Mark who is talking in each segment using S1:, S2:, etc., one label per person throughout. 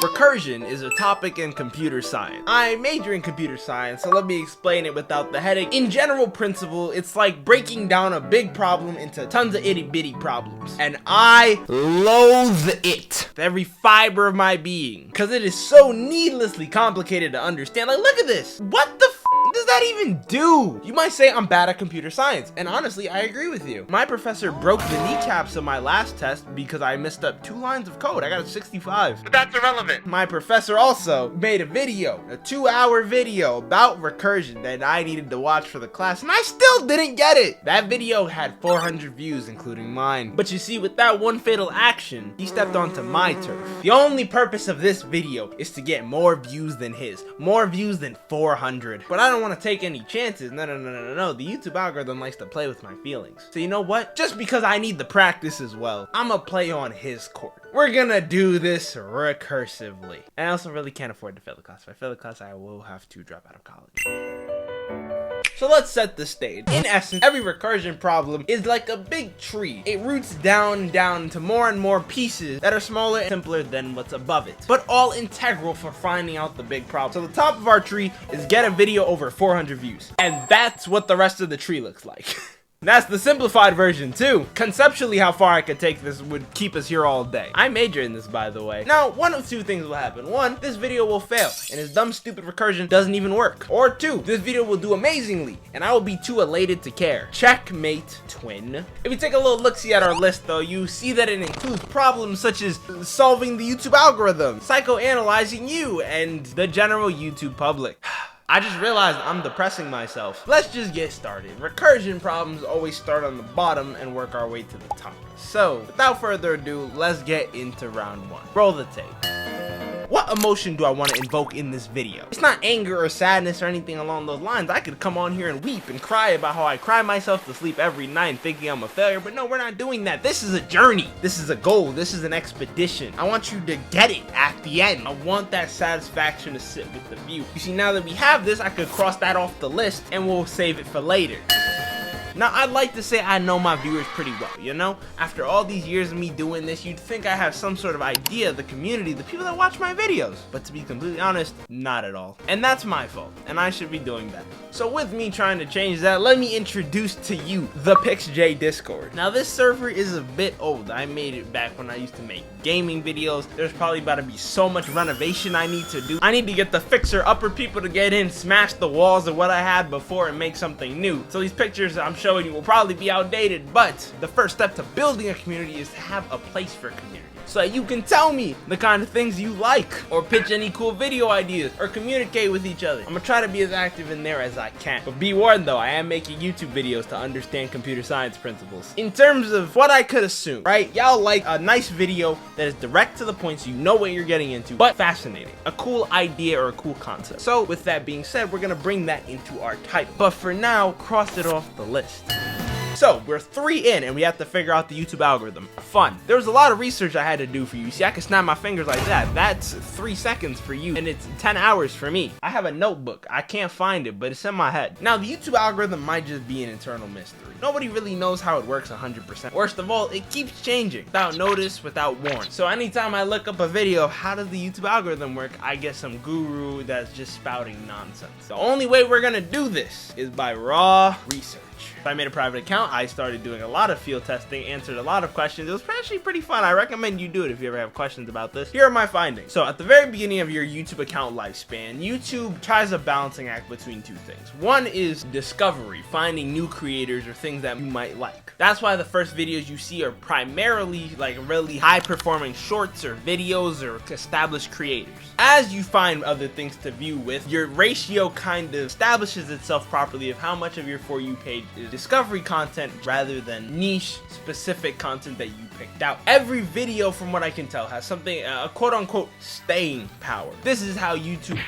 S1: Recursion is a topic in computer science. I major in computer science, so let me explain it without the headache. In general principle, it's like breaking down a big problem into tons of itty bitty problems. And I loathe it with every fiber of my being, because it is so needlessly complicated to understand. Like, look at this. What the does that even do? You might say I'm bad at computer science, and honestly, I agree with you. My professor broke the kneecaps of my last test because I messed up 2 lines of code. I got a 65. But that's irrelevant. My professor also made a 2-hour video about recursion that I needed to watch for the class, and I still didn't get it. That video had 400 views, including mine. But you see, with that one fatal action, he stepped onto my turf. The only purpose of this video is to get more views than his. More views than 400. But I don't want to take any chances. No. The YouTube algorithm likes to play with my feelings. So you know what? Just because I need the practice as well, I'ma play on his court. We're gonna do this recursively. And I also really can't afford to fail the class. If I fail the class, I will have to drop out of college. So let's set the stage. In essence, every recursion problem is like a big tree. It roots down to more and more pieces that are smaller and simpler than what's above it, but all integral for finding out the big problem. So the top of our tree is get a video over 400 views. And that's what the rest of the tree looks like. That's the simplified version too. Conceptually, how far I could take this would keep us here all day. I major in this, by the way. Now, one of 2 things will happen. 1, this video will fail, and his dumb, stupid recursion doesn't even work. Or 2, this video will do amazingly, and I will be too elated to care. Checkmate, twin. If you take a little look-see at our list, though, you see that it includes problems such as solving the YouTube algorithm, psychoanalyzing you, and the general YouTube public. I just realized I'm depressing myself. Let's just get started. Recursion problems always start on the bottom and work our way to the top. So, without further ado, let's get into round 1. Roll the tape. What emotion do I want to invoke in this video? It's not anger or sadness or anything along those lines. I could come on here and weep and cry about how I cry myself to sleep every night thinking I'm a failure, but no, we're not doing that. This is a journey. This is a goal. This is an expedition. I want you to get it at the end. I want that satisfaction to sit with the view. You see, now that we have this, I could cross that off the list and we'll save it for later. Now, I'd like to say I know my viewers pretty well, you know? After all these years of me doing this, you'd think I have some sort of idea of the community, the people that watch my videos. But to be completely honest, not at all. And that's my fault, and I should be doing better. So with me trying to change that, let me introduce to you the PixJ Discord. Now, this server is a bit old. I made it back when I used to make gaming videos. There's probably about to be so much renovation I need to do. I need to get the fixer-upper people to get in, smash the walls of what I had before, and make something new. So these pictures I'm showing you will probably be outdated, but the first step to building a community is to have a place for a community. So that you can tell me the kind of things you like, or pitch any cool video ideas, or communicate with each other. I'm gonna try to be as active in there as I can. But be warned though, I am making YouTube videos to understand computer science principles. In terms of what I could assume, right? Y'all like a nice video that is direct to the point so you know what you're getting into, but fascinating. A cool idea or a cool concept. So with that being said, we're gonna bring that into our title. But for now, cross it off the list. So, we're 3 in, and we have to figure out the YouTube algorithm. Fun. There was a lot of research I had to do for you. See, I can snap my fingers like that. That's 3 seconds for you, and it's 10 hours for me. I have a notebook. I can't find it, but it's in my head. Now, the YouTube algorithm might just be an internal mystery. Nobody really knows how it works 100%. Worst of all, it keeps changing, without notice, without warning. So anytime I look up a video of how does the YouTube algorithm work, I get some guru that's just spouting nonsense. The only way we're gonna do this is by raw research. I made a private account. I started doing a lot of field testing, answered a lot of questions. It was actually pretty fun. I recommend you do it if you ever have questions about this. Here are my findings. So at the very beginning of your YouTube account lifespan, YouTube tries a balancing act between 2 things. One is discovery, finding new creators or things that you might like. That's why the first videos you see are primarily like really high performing shorts or videos or established creators. As you find other things to view with, your ratio kind of establishes itself properly of how much of your For You page is discovery content rather than niche specific content that you picked out. Every video, from what I can tell, has something, a quote-unquote staying power. This is how YouTube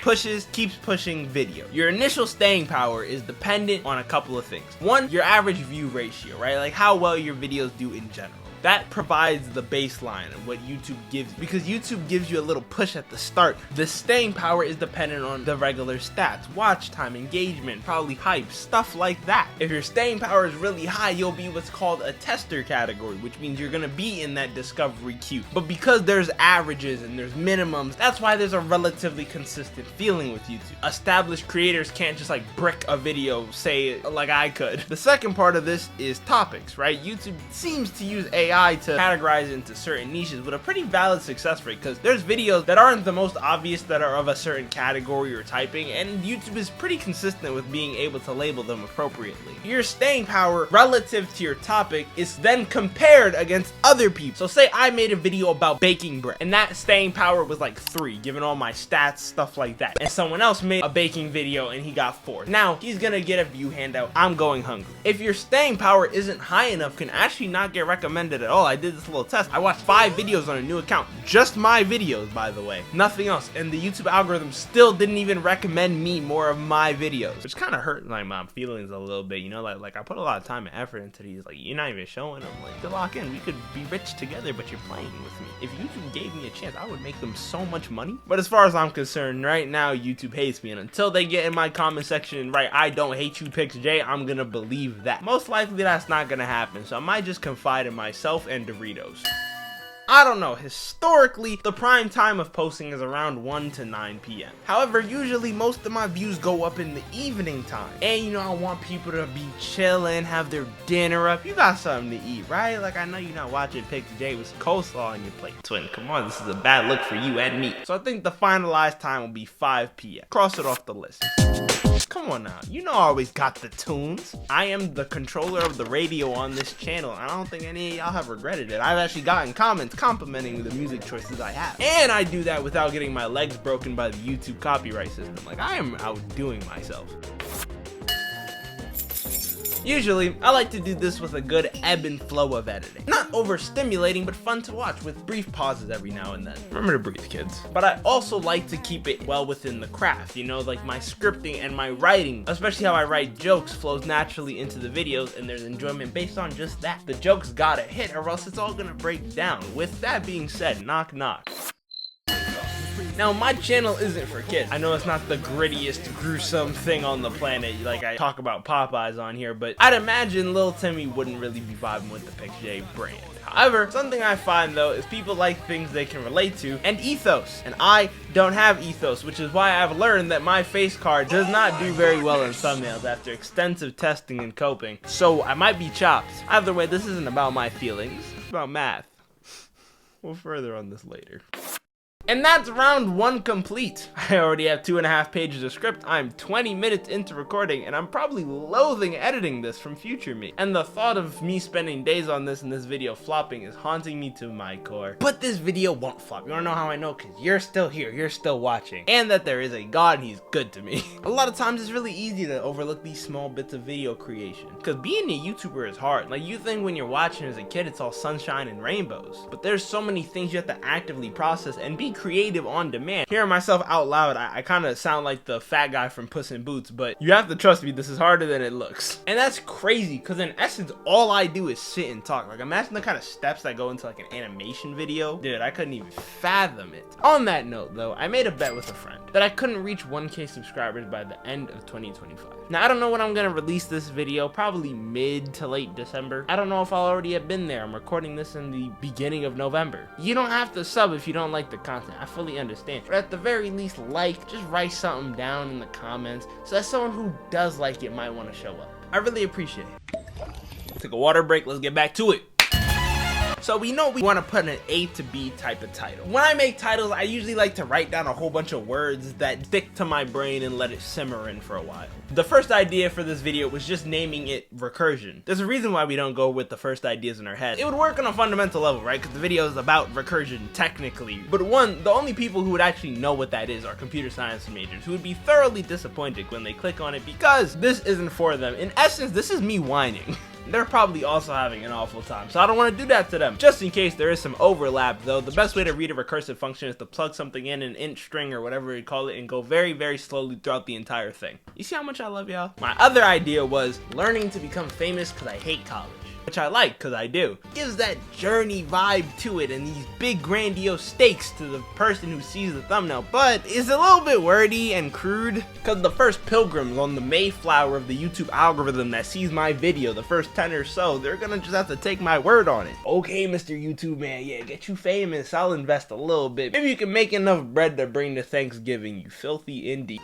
S1: keeps pushing video. Your initial staying power is dependent on a couple of things. One, your average view ratio, right? Like how well your videos do in general. That provides the baseline of what YouTube gives, because YouTube gives you a little push at the start. The staying power is dependent on the regular stats, watch time, engagement, probably hype, stuff like that. If your staying power is really high, you'll be what's called a tester category, which means you're gonna be in that discovery queue. But because there's averages and there's minimums, that's why there's a relatively consistent feeling with YouTube. Established creators can't just like brick a video, say like I could. The second part of this is topics, right? YouTube seems to use AI to categorize into certain niches with a pretty valid success rate, because there's videos that aren't the most obvious that are of a certain category or typing, and YouTube is pretty consistent with being able to label them appropriately. Your staying power relative to your topic is then compared against other people. So say I made a video about baking bread, and that staying power was like 3, given all my stats, stuff like that. And someone else made a baking video and he got 4. Now he's gonna get a view handout. I'm going hungry. If your staying power isn't high enough, can actually not get recommended at all. I did this little test. I watched 5 videos on a new account, just my videos, by the way, nothing else, and the YouTube algorithm still didn't even recommend me more of my videos, which kind of hurt like my feelings a little bit, you know, like I put a lot of time and effort into these, like you're not even showing them, like to lock in, we could be rich together, but you're playing with me. If YouTube gave me a chance, I would make them so much money. But as far as I'm concerned, right now YouTube hates me, and until they get in my comment section right, I don't hate you PixJ, I'm gonna believe that. Most likely that's not gonna happen, so I might just confide in myself and Doritos. I don't know, historically, the prime time of posting is around 1 to 9 p.m. However, usually most of my views go up in the evening time. And you know, I want people to be chilling, have their dinner up. You got something to eat, right? Like, I know you're not watching PixJ with coleslaw on your plate. Twin, come on, this is a bad look for you and me. So I think the finalized time will be 5 p.m. Cross it off the list. Come on now, you know I always got the tunes. I am the controller of the radio on this channel. I don't think any of y'all have regretted it. I've actually gotten comments complimenting the music choices I have. And I do that without getting my legs broken by the YouTube copyright system. Like, I am outdoing myself. Usually, I like to do this with a good ebb and flow of editing. Not overstimulating, but fun to watch with brief pauses every now and then. Remember to breathe, kids. But I also like to keep it well within the craft, you know, like my scripting and my writing, especially how I write jokes, flows naturally into the videos, and there's enjoyment based on just that. The joke's gotta hit, or else it's all gonna break down. With that being said, knock knock. Now, my channel isn't for kids. I know it's not the grittiest, gruesome thing on the planet, like I talk about Popeyes on here, but I'd imagine Lil Timmy wouldn't really be vibing with the PixJ brand. However, something I find though is people like things they can relate to and ethos, and I don't have ethos, which is why I've learned that my face card does not do very well in thumbnails after extensive testing and coping, so I might be chopped. Either way, this isn't about my feelings, it's about math. We'll further on this later. And that's round 1 complete. I already have 2.5 pages of script, I'm 20 minutes into recording, and I'm probably loathing editing this from future me. And the thought of me spending days on this and this video flopping is haunting me to my core. But this video won't flop. You wanna know how I know? Cause you're still here, you're still watching. And that there is a God and he's good to me. A lot of times it's really easy to overlook these small bits of video creation. Cause being a YouTuber is hard. Like, you think when you're watching as a kid it's all sunshine and rainbows. But there's so many things you have to actively process and be creative on demand. Hearing myself out loud, I kind of sound like the fat guy from Puss in Boots, but you have to trust me, this is harder than it looks. And that's crazy, because in essence, all I do is sit and talk. Like, imagine the kind of steps that go into like an animation video. Dude, I couldn't even fathom it. On that note though, I made a bet with a friend that I couldn't reach 1K subscribers by the end of 2025. Now, I don't know when I'm gonna release this video, probably mid to late December. I don't know if I'll already have been there. I'm recording this in the beginning of November. You don't have to sub if you don't like the content. I fully understand. But at the very least, just write something down in the comments so that someone who does like it might want to show up. I really appreciate it. Take a water break, let's get back to it. So we know we want to put an A to B type of title. When I make titles, I usually like to write down a whole bunch of words that stick to my brain and let it simmer in for a while. The first idea for this video was just naming it Recursion. There's a reason why we don't go with the first ideas in our head. It would work on a fundamental level, right? Because the video is about recursion technically. But one, the only people who would actually know what that is are computer science majors, who would be thoroughly disappointed when they click on it because this isn't for them. In essence, this is me whining. They're probably also having an awful time, so I don't want to do that to them. Just in case there is some overlap though, the best way to read a recursive function is to plug something in an int string or whatever you call it and go very, very slowly throughout the entire thing. You see how much I love y'all? My other idea was learning to become famous because I hate college. Which I like, because I do. It gives that journey vibe to it and these big grandiose stakes to the person who sees the thumbnail, but it's a little bit wordy and crude, because the first pilgrims on the Mayflower of the YouTube algorithm that sees my video, the first 10 or so, they're gonna just have to take my word on it. Okay, Mr. YouTube man, yeah, get you famous, I'll invest a little bit. Maybe you can make enough bread to bring to Thanksgiving, you filthy indie.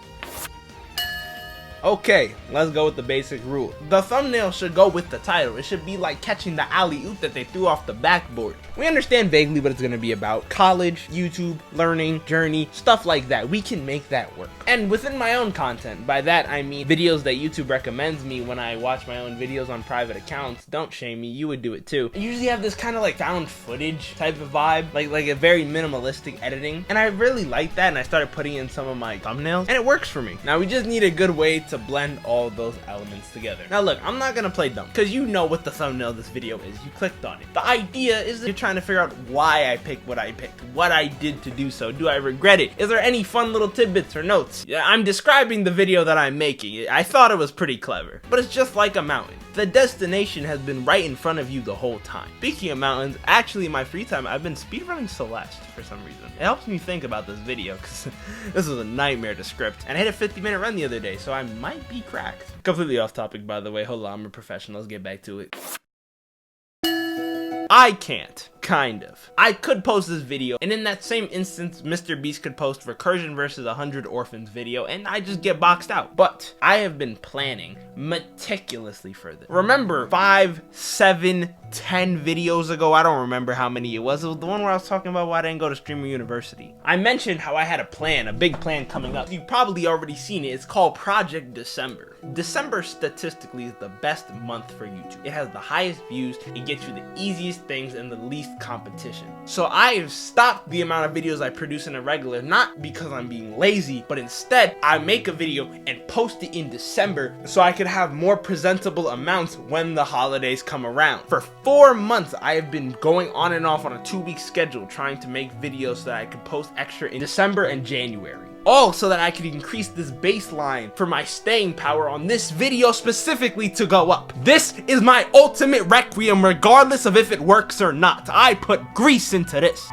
S1: Okay, let's go with the basic rule. The thumbnail should go with the title. It should be like catching the alley-oop that they threw off the backboard. We understand vaguely what it's going to be about. College, YouTube, learning, journey, stuff like that. We can make that work. And within my own content, by that I mean videos that YouTube recommends me when I watch my own videos on private accounts. Don't shame me, you would do it too. I usually have this kind of like found footage type of vibe, like a very minimalistic editing. And I really like that, and I started putting in some of my thumbnails, and it works for me. Now we just need a good way to blend all those elements together. Now look, I'm not gonna play dumb, because you know what the thumbnail of this video is. You clicked on it. The idea is that you're trying to figure out why I picked what I picked, what I did to do so. Do I regret it? Is there any fun little tidbits or notes? Yeah, I'm describing the video that I'm making. I thought it was pretty clever, but it's just like a mountain. The destination has been right in front of you the whole time. Speaking of mountains, actually in my free time, I've been speedrunning Celeste for some reason. It helps me think about this video, because this was a nightmare to script. And I hit a 50-minute run the other day, so I might be cracked. Completely off topic, by the way. Hold on, I'm a professional. Let's get back to it. I can't. Kind of. I could post this video, and in that same instance, Mr. Beast could post Recursion versus 100 Orphans video, and I just get boxed out. But I have been planning meticulously for this. Remember 5, 7, 10 videos ago, I don't remember how many it was the one where I was talking about why I didn't go to Streamer University. I mentioned how I had a plan, a big plan coming up. You've probably already seen it. It's called Project December. December statistically is the best month for YouTube. It has the highest views, it gets you the easiest things and the least competition. So I have stopped the amount of videos I produce in a regular, not because I'm being lazy, but instead I make a video and post it in December so I could have more presentable amounts when the holidays come around. For 4 months I have been going on and off on a 2-week schedule trying to make videos so that I could post extra in December and January. All so that I could increase this baseline for my staying power on this video specifically to go up. This is my ultimate requiem regardless of if it works or not. I put grease into this.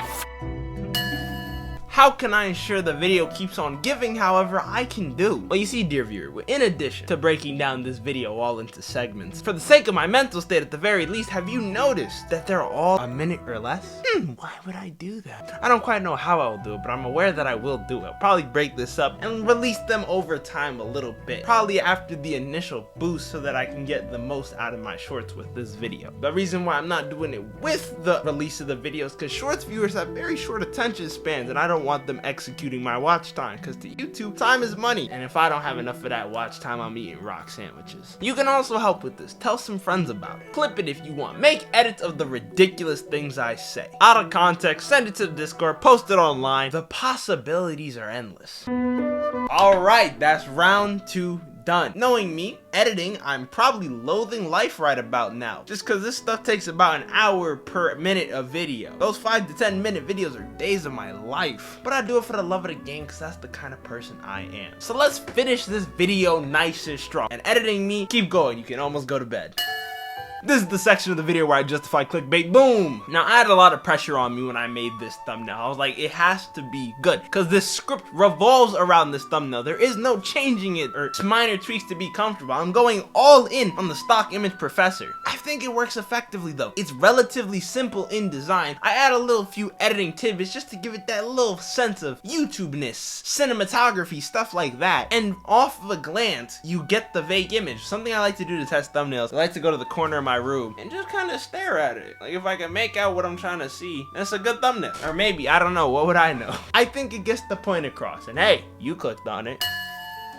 S1: How can I ensure the video keeps on giving? However, I can do. Well, you see, dear viewer, in addition to breaking down this video all into segments, for the sake of my mental state at the very least, have you noticed that they're all a minute or less? Why would I do that? I don't quite know how I'll do it, but I'm aware that I will do it. I'll probably break this up and release them over time a little bit. Probably after the initial boost so that I can get the most out of my shorts with this video. The reason why I'm not doing it with the release of the videos, because shorts viewers have very short attention spans, and I don't want them executing my watch time, because to YouTube, time is money, and if I don't have enough of that watch time, I'm eating rock sandwiches. You can also help with this. Tell some friends about it. Clip it if you want. Make edits of the ridiculous things I say. Out of context, send it to the Discord, post it online. The possibilities are endless. Alright, that's round 2 done. Knowing me, editing, I'm probably loathing life right about now, just because this stuff takes about an hour per minute of video. Those 5 to 10 minute videos are days of my life, but I do it for the love of the game because that's the kind of person I am. So let's finish this video nice and strong. And editing me, keep going. You can almost go to bed. This is the section of the video where I justify clickbait. Boom! Now, I had a lot of pressure on me when I made this thumbnail. I was like, it has to be good, because this script revolves around this thumbnail. There is no changing it or minor tweaks to be comfortable. I'm going all in on the stock image professor. I think it works effectively though. It's relatively simple in design. I add a little few editing tidbits just to give it that little sense of YouTube-ness, cinematography, stuff like that. And off of a glance, you get the vague image. Something I like to do to test thumbnails, I like to go to the corner of my room and just kind of stare at it. Like, if I can make out what I'm trying to see, that's a good thumbnail. Or maybe, I don't know, what would I know? I think it gets the point across, and hey, you clicked on it.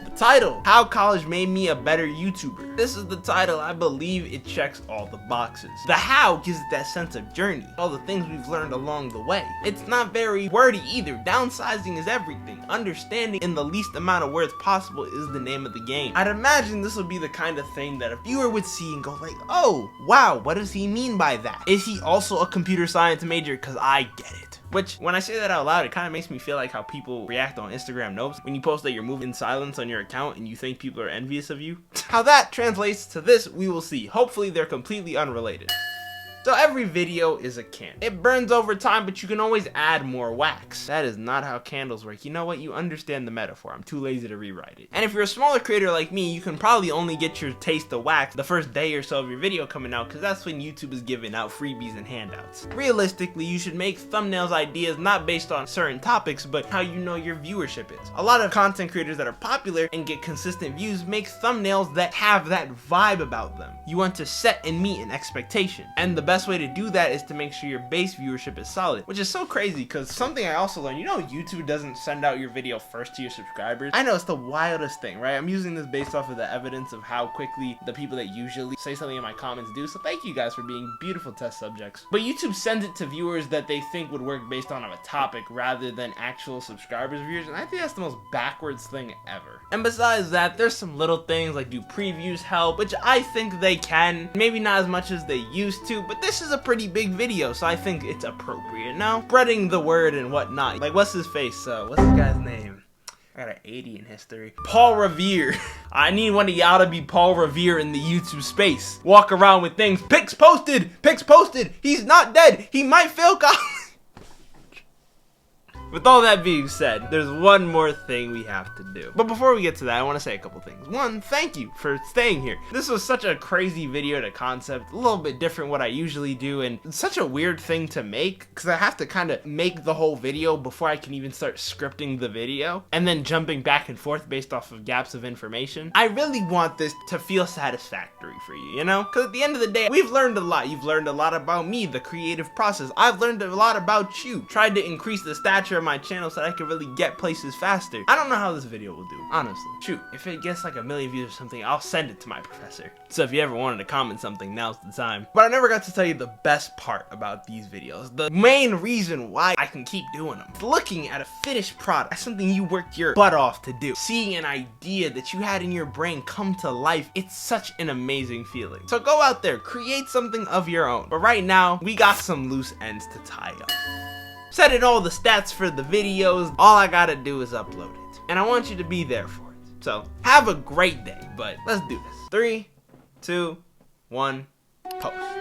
S1: The title, How College Made Me a Better YouTuber. This is the title. I believe it checks all the boxes. The how gives it that sense of journey, all the things we've learned along the way. It's not very wordy either. Downsizing is everything. Understanding in the least amount of words possible is the name of the game. I'd imagine this would be the kind of thing that a viewer would see and go like, oh, wow, what does he mean by that? Is he also a computer science major? Cause I get it. Which, when I say that out loud, it kind of makes me feel like how people react on Instagram Notes when you post that you're moving in silence on your account and you think people are envious of you. How that translates to this, we will see. Hopefully they're completely unrelated. So every video is a candle. It burns over time, but you can always add more wax. That is not how candles work. You know what? You understand the metaphor. I'm too lazy to rewrite it. And if you're a smaller creator like me, you can probably only get your taste of wax the first day or so of your video coming out, because that's when YouTube is giving out freebies and handouts. Realistically, you should make thumbnails ideas not based on certain topics, but how you know your viewership is. A lot of content creators that are popular and get consistent views make thumbnails that have that vibe about them. You want to set and meet an expectation. And the best way to do that is to make sure your base viewership is solid, which is so crazy because something I also learned, you know, YouTube doesn't send out your video first to your subscribers. I know, it's the wildest thing, right? I'm using this based off of the evidence of how quickly the people that usually say something in my comments do, so thank you guys for being beautiful test subjects. But YouTube sends it to viewers that they think would work based on a topic rather than actual subscribers' views, and I think that's the most backwards thing ever. And besides that, there's some little things like, do previews help, which I think they can, maybe not as much as they used to, but this is a pretty big video, so I think it's appropriate. Now, spreading the word and whatnot. Like, what's his face? What's this guy's name? I got an 80 in history. Paul Revere. I need one of y'all to be Paul Revere in the YouTube space. Walk around with things. Pics posted! Pics posted! He's not dead! He might fail college! With all that being said, there's one more thing we have to do. But before we get to that, I want to say a couple things. One, thank you for staying here. This was such a crazy video to concept, a little bit different what I usually do, and it's such a weird thing to make because I have to kind of make the whole video before I can even start scripting the video and then jumping back and forth based off of gaps of information. I really want this to feel satisfactory for you, you know? Because at the end of the day, we've learned a lot. You've learned a lot about me, the creative process. I've learned a lot about you. Tried to increase the stature of my channel so that I could really get places faster. I don't know how this video will do, honestly. Shoot, if it gets like 1 million views or something, I'll send it to my professor. So if you ever wanted to comment something, now's the time. But I never got to tell you the best part about these videos. The main reason why I can keep doing them. Looking at a finished product, that's something you worked your butt off to do. Seeing an idea that you had in your brain come to life, it's such an amazing feeling. So go out there, create something of your own. But right now, we got some loose ends to tie up. Set in all the stats for the videos. All I gotta do is upload it. And I want you to be there for it. So, have a great day, but let's do this. 3, 2, 1, post.